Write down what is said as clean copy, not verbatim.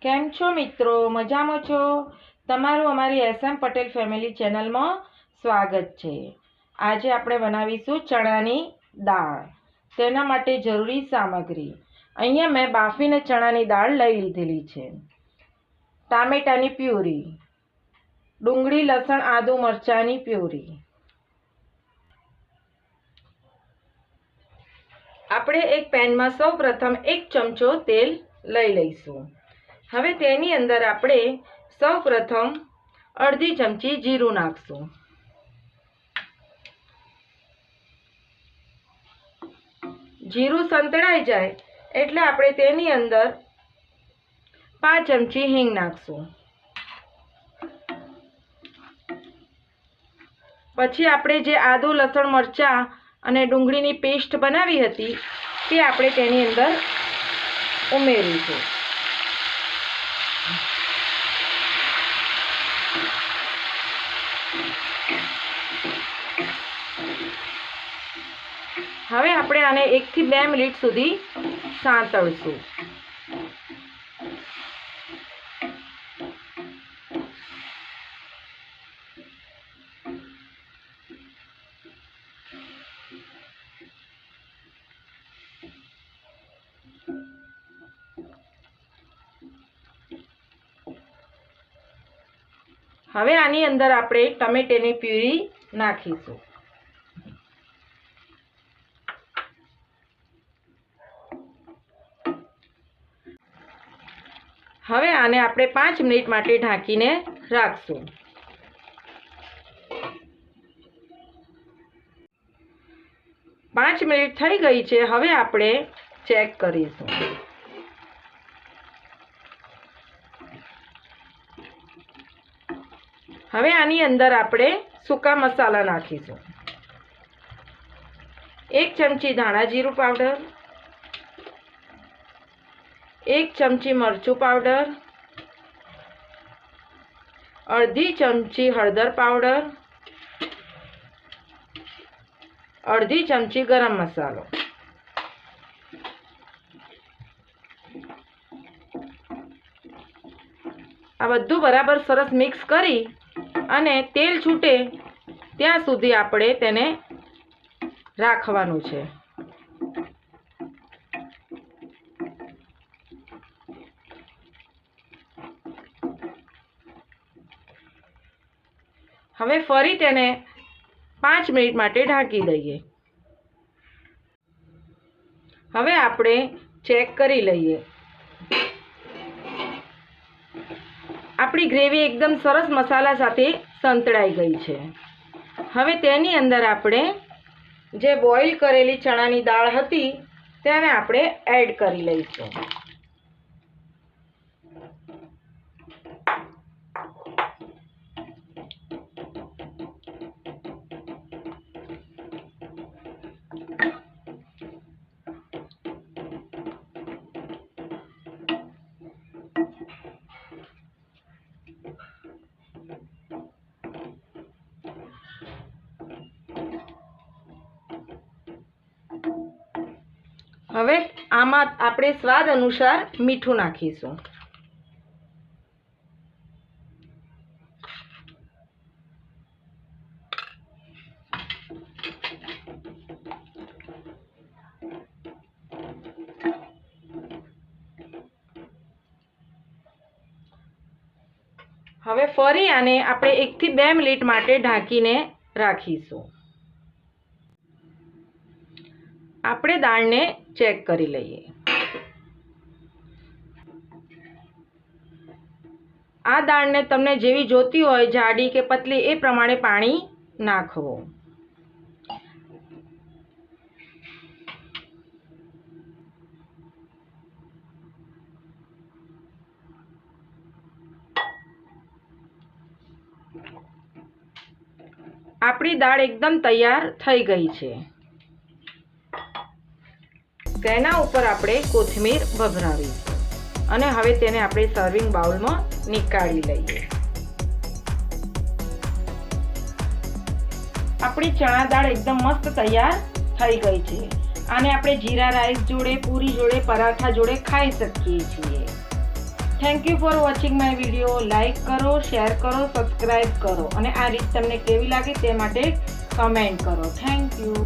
કેમ છો મિત્રો? મજામાં છો? તમારું અમારી એસએમ પટેલ ફેમિલી ચેનલમાં સ્વાગત છે. આજે આપણે બનાવીશું ચણાની દાળ. તેના માટે જરૂરી સામગ્રી અહીંયા મેં બાફીને ચણાની દાળ લઈ લીધેલી છે. ટામેટાની પ્યુરી, ડુંગળી લસણ આદુ મરચાંની પ્યુરી. આપણે એક પેનમાં સૌપ્રથમ 1 ચમચો તેલ લઈ લઈશું. હવે તેની અંદર આપણે સૌપ્રથમ અડધી ચમચી જીરું નાખશું. જીરું સંતળાઈ જાય એટલે આપણે તેની અંદર 5 ચમચી હિંગ નાખશું. પછી આપણે જે આદુ લસણ મરચાં અને ડુંગળીની પેસ્ટ બનાવી હતી તે આપણે તેની અંદર ઉમેરીશું. હવે આપણે આને 1 થી 2 મિનિટ સુધી સાંતળશું. હવે આની અંદર આપણે ટમેટાની પ્યુરી નાખીશું. હવે આને આપણે 5 મિનિટ માટે ઢાંકીને રાખશું. પાંચ મિનિટ થઈ ગઈ છે. હવે આપણે ચેક કરીશું. હવે આની અંદર આપણે સૂકા મસાલા નાખીશું. 1 ચમચી ધાણા જીરું પાવડર, 1 ચમચી મરચું પાવડર, અડધી ચમચી હળદર પાવડર, અડધી ચમચી ગરમ મસાલો. આ બધું બરાબર સરસ મિક્સ કરી અને તેલ છૂટે ત્યાં સુધી આપણે તેને રાખવાનું છે. હવે ફરી તેને 5 મિનિટ માટે ઢાંકી દઈએ. હવે આપણે ચેક કરી લઈએ. આપણી ગ્રેવી એકદમ સરસ મસાલા સાથે સંતળાઈ ગઈ છે. હવે તેની અંદર આપણે જે બોઇલ કરેલી ચણાની દાળ હતી તેને આપણે એડ કરી લઈશું. હવે આમાં આપણે સ્વાદ અનુસાર મીઠું નાખીશું. હવે ફરી આને આપણે 1 થી 2 મિનિટ માટે ઢાંકીને રાખીશું. આપણે દાળને ચેક કરી લઈએ. આ દાળને તમને જેવી જોતી હોય જાડી કે પતલી એ પ્રમાણે પાણી નાખવું. આપણી દાળ એકદમ તૈયાર થઈ ગઈ છે. તેના ઉપર આપણે કોથમીર ભભરાવીશું અને હવે તેને આપણે સર્વિંગ બાઉલમાં નીકાળી લઈએ. આપણી ચણા દાળ એકદમ મસ્ત તૈયાર થઈ ગઈ છે. આને આપણે જીરા રાઈસ જોડે, પૂરી જોડે, પરાઠા જોડે ખાઈ શકીએ છીએ. Thank you for watching my video. Like કરો, શેર કરો, સબસ્ક્રાઈબ કરો અને આ રીત તમને કેવી લાગી તે માટે કમેન્ટ કરો. Thank you.